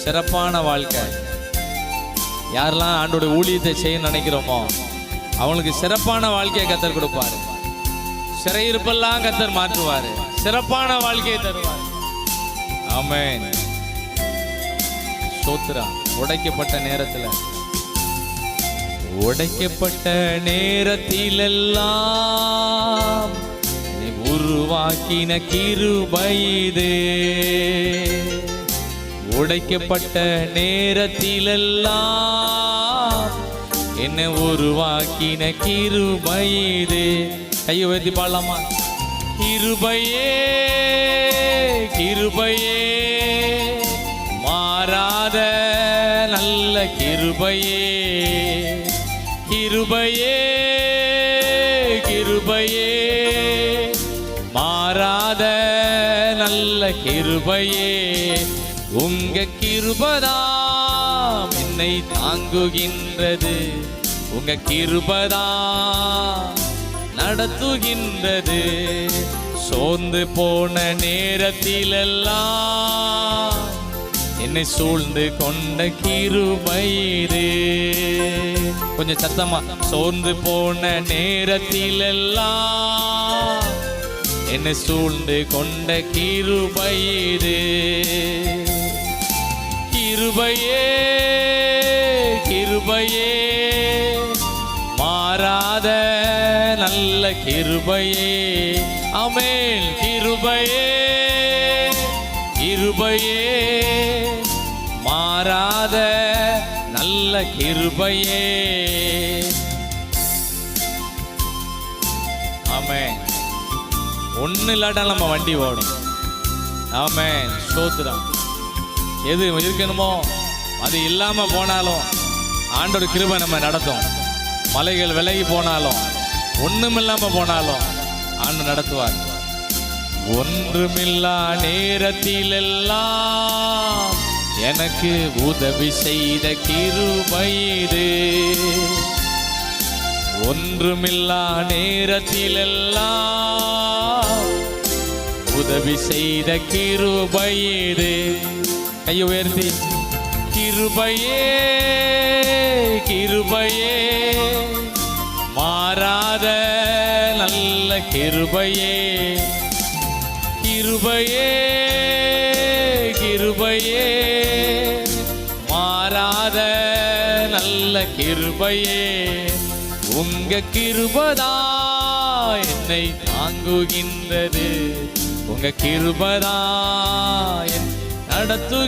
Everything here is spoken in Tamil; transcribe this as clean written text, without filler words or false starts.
சிறப்பான வாழ்க்கை. யாரெல்லாம் ஆண்டோட ஊழியத்தை செய்ய நினைக்கிறோமோ அவங்களுக்கு சிறப்பான வாழ்க்கையை கர்த்தர் கொடுப்பாரு. சிறையிருப்பெல்லாம் கர்த்தர் மாற்றுவாரு. சிறப்பான வாழ்க்கையை தருவார். ஆமென். ஸ்தோத்திரம். உடைக்கப்பட்ட நேரத்திலெல்லாம் நீ உருவாக்கின கிருபை இது. உடைக்கப்பட்ட நேரத்திலெல்லாம் என்னை உருவாக்கின கிருபை இது. கையை உயர்த்தி பாடலாமா? கிருபையே கிருபையே மாறாத நல்ல கிருபையே. கிருபையே கிருபையே மாறாத நல்ல கிருபையே. உங்க கிருபைதான் என்னை தாங்குகின்றது. உங்க கிருபைதான் நடத்துகின்றது. சோர்ந்து போன நேரத்திலெல்லாம் என்னை சூழ்ந்து கொண்ட கிருபை இது. கொஞ்சம் சத்தமா. சோர்ந்து போன நேரத்திலெல்லாம் என்னை சூழ்ந்து கொண்ட கிருபை இது. கிருபையே கிருபையே மாறாத நல்ல கிருபையே. ஆமென். கிருபையே கிருபையே மாறாத நல்ல கிருபையே. ஆமென். ஒண்ணு இல்லாட்டா நம்ம வண்டி ஓடும். ஆமென். ஸ்தோத்திரம். எது இருக்கணுமோ அது இல்லாம போனாலும் ஆண்டோட கிருபை நம்ம நடத்தும். மலைகள் விலகி போனாலும் ஒண்ணுமில்லாம போனாலும் ஆண்டு நடத்துவார். ஒன்றுமில்லா நேரத்திலெல்லாம் எனக்கு உதவி செய்த கிருபை இது. ஒன்றுமில்லா நேரத்திலெல்லாம் உதவி செய்த கிருபை இது. கையை உயர்த்தி. கிருபையே கிருபையே மாறாத நல்ல கிருபையே. கிருபையே கிருபையே மாறாத நல்ல கிருபையே. உங்க கிருபைதான் என்னை தாங்குகின்றது. உங்க கிருபைதான் நடத்துகின்றது.